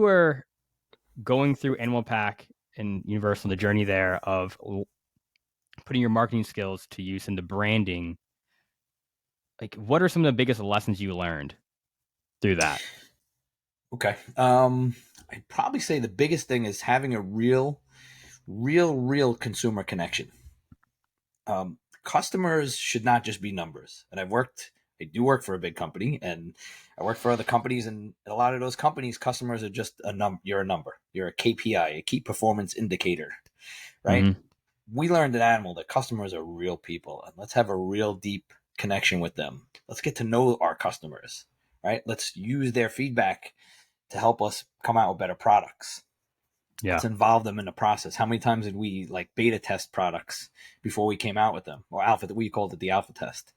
were going through Animal Pack and Universal, the journey there of putting your marketing skills to use in the branding, like what are some of the biggest lessons you learned through that? Okay. I'd probably say the biggest thing is having a real consumer connection. Customers should not just be numbers. And I do work for a big company, and I work for other companies, and a lot of those companies, customers are just a number. You're a number. You're a KPI, a key performance indicator, right? Mm-hmm. We learned at Animal that customers are real people, and let's have a real deep connection with them. Let's get to know our customers, right? Let's use their feedback to help us come out with better products. Yeah. Let's involve them in the process. How many times did we like beta test products before we came out with them, or alpha? We called it the alpha test.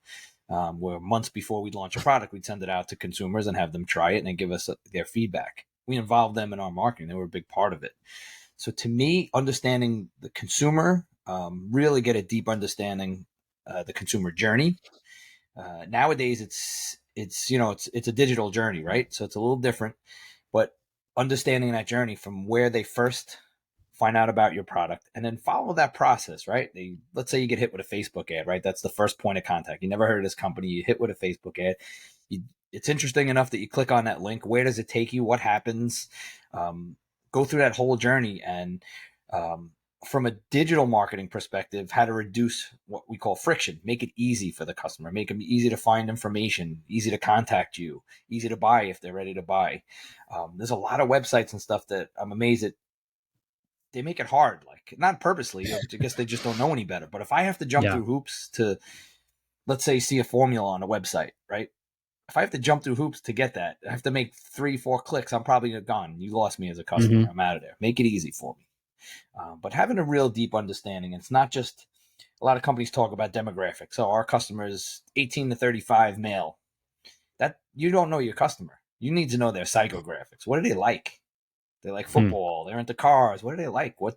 Where months before we'd launch a product, we'd send it out to consumers and have them try it and then give us their feedback. We involved them in our marketing; they were a big part of it. So to me, understanding the consumer, really get a deep understanding the consumer journey. Nowadays, it's a digital journey, right? So it's a little different, but understanding that journey from where they first find out about your product and then follow that process, right? Let's say you get hit with a Facebook ad, right? That's the first point of contact. You never heard of this company, you hit with a Facebook ad. It's interesting enough that you click on that link. Where does it take you? What happens? Go through that whole journey, and from a digital marketing perspective, how to reduce what we call friction, make it easy for the customer, make them easy to find information, easy to contact you, easy to buy if they're ready to buy. There's a lot of websites and stuff that I'm amazed at. They make it hard, like not purposely. I guess they just don't know any better. But if I have to jump Yeah. through hoops to, let's say, see a formula on a website, right? If I have to jump through hoops to get that, I have to make 3-4 clicks. I'm probably gone. You lost me as a customer. Mm-hmm. I'm out of there. Make it easy for me. But having a real deep understanding, it's not just a lot of companies talk about demographics. So our customers 18 to 35 male. That you don't know your customer. You need to know their psychographics. What do they like? They like football. They're into cars. What do they like? What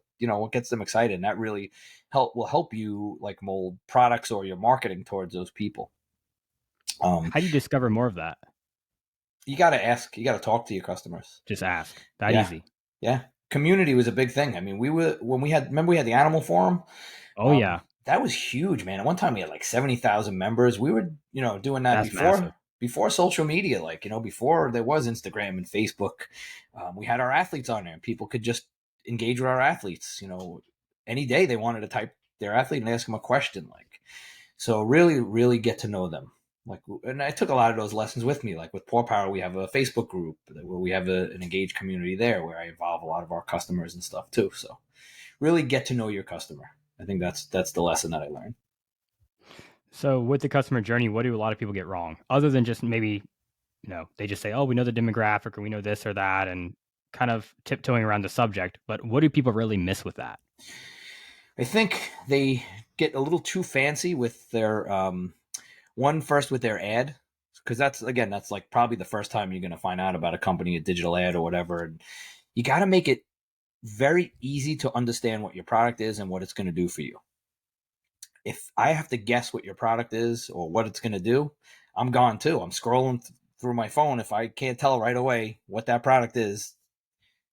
gets them excited? And that really will help you like mold products or your marketing towards those people. How do you discover more of that? You got to ask. You got to talk to your customers. Just ask. That Yeah, easy. yeah. Community was a big thing. I mean, we had the Animal Forum. Oh yeah. That was huge, man. At one time we had like 70,000 members. We were, doing that That's massive. before social media, like, before there was Instagram and Facebook. We had our athletes on there, and people could just engage with our athletes, any day they wanted to type their athlete and ask them a question. Like, so really, really get to know them. Like, and I took a lot of those lessons with me. Like with Paw Power, we have a Facebook group where we have an engaged community there where I involve a lot of our customers and stuff too. So really get to know your customer. I think that's the lesson that I learned. So with the customer journey, what do a lot of people get wrong? Other than just maybe, they just say, oh, we know the demographic or we know this or that and kind of tiptoeing around the subject. But what do people really miss with that? I think they get a little too fancy with their first with their ad, because that's like probably the first time you're going to find out about a company, a digital ad or whatever. And you got to make it very easy to understand what your product is and what it's going to do for you. If I have to guess what your product is or what it's going to do, I'm gone too. I'm scrolling through my phone. If I can't tell right away what that product is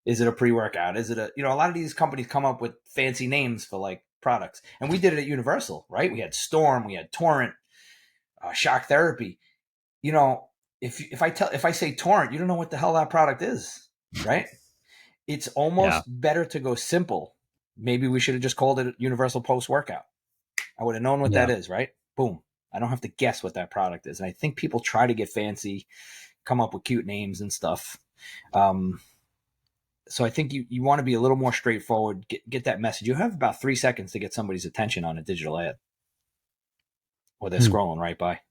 it a pre-workout? Is it a lot of these companies come up with fancy names for like products, and we did it at Universal, right? We had Storm, we had Torrent, Shock Therapy. If I say Torrent, you don't know what the hell that product is, right? It's Yeah. almost better to go simple. Maybe we should have just called it Universal Post Workout. I would have known what Yeah. that is, right? Boom. I don't have to guess what that product is. And I think people try to get fancy, come up with cute names and stuff. So I think you want to be a little more straightforward, get that message. You have about 3 seconds to get somebody's attention on a digital ad, or they're scrolling right by.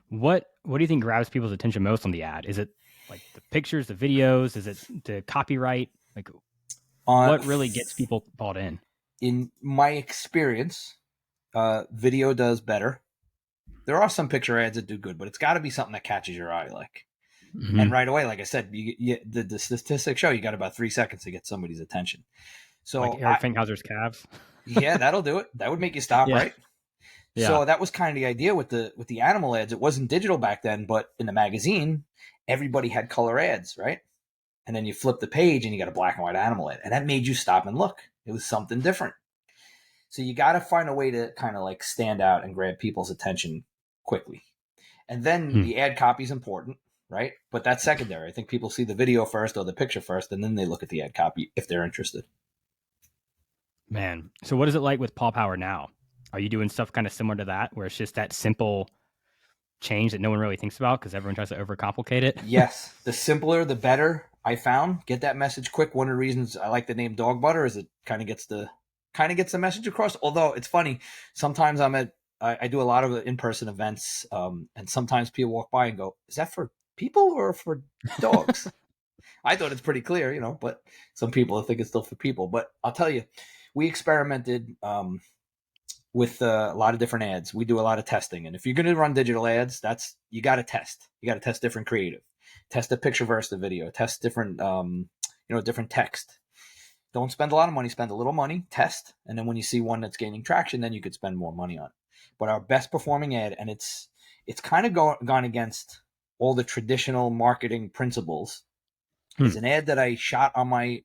What do you think grabs people's attention most on the ad? Is it like the pictures, the videos? Is it the copyright? Like, what really gets people bought in? In my experience, video does better. There are some picture ads that do good, but it's got to be something that catches your eye, like. Mm-hmm. And right away, like I said, the statistics show you got about 3 seconds to get somebody's attention. So like Eric Finkhauser's calves. Yeah, that'll do it. That would make you stop, Yeah. right? Yeah. So that was kind of the idea with the animal ads. It wasn't digital back then, but in the magazine, everybody had color ads, right? And then you flip the page and you got a black and white animal ad. And that made you stop and look. It was something different. So you got to find a way to kind of like stand out and grab people's attention quickly. And then Hmm. the ad copy is important, right? But that's secondary. I think people see the video first or the picture first, and then they look at the ad copy if they're interested. Man. So what is it like with Paw Power now? Are you doing stuff kind of similar to that, where it's just that simple change that no one really thinks about because everyone tries to overcomplicate it? Yes, the simpler, the better. I found get that message quick. One of the reasons I like the name Dog Butter is it kind of gets the message across. Although it's funny, sometimes I do a lot of in person events, and sometimes people walk by and go, "Is that for people or for dogs?" I thought it's pretty clear, but some people think it's still for people. But I'll tell you, we experimented with a lot of different ads. We do a lot of testing, and if you're going to run digital ads, that's you got to test. You got to test different creative, test the picture versus the video, test different, different text. Don't spend a lot of money. Spend a little money. Test, and then when you see one that's gaining traction, then you could spend more money on it. But our best performing ad, and it's kind of gone against all the traditional marketing principles, Hmm. is an ad that I shot on my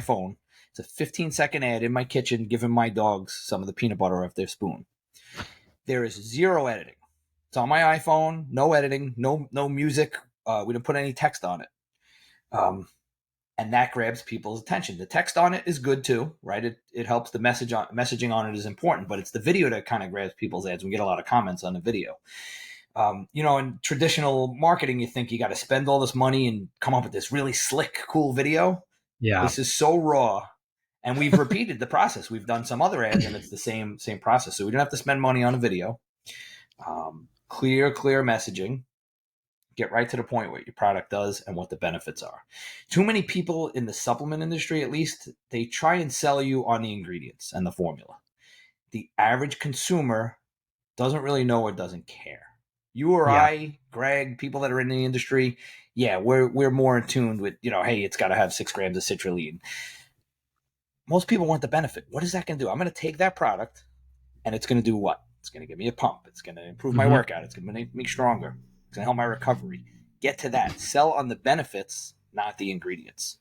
phone. It's a 15-second ad in my kitchen giving my dogs some of the peanut butter off their spoon. There is zero editing. It's on my iPhone, no editing, no music. We didn't put any text on it. And that grabs people's attention. The text on it is good too, right? It helps the messaging on it is important, but it's the video that kind of grabs people's ads. We get a lot of comments on the video. In traditional marketing, you think you got to spend all this money and come up with this really slick, cool video. Yeah. This is so raw, and we've repeated the process. We've done some other ads, and it's the same process. So we don't have to spend money on a video. Clear messaging. Get right to the point what your product does and what the benefits are. Too many people in the supplement industry, at least, they try and sell you on the ingredients and the formula. The average consumer doesn't really know or doesn't care. You or Yeah. I, Greg, people that are in the industry, yeah, we're more in tune with, hey, it's got to have 6 grams of citrulline. Most people want the benefit. What is that going to do? I'm going to take that product and it's going to do what? It's going to give me a pump. It's going to improve my Hmm. workout. It's going to make me stronger. It's going to help my recovery. Get to that. Sell on the benefits, not the ingredients.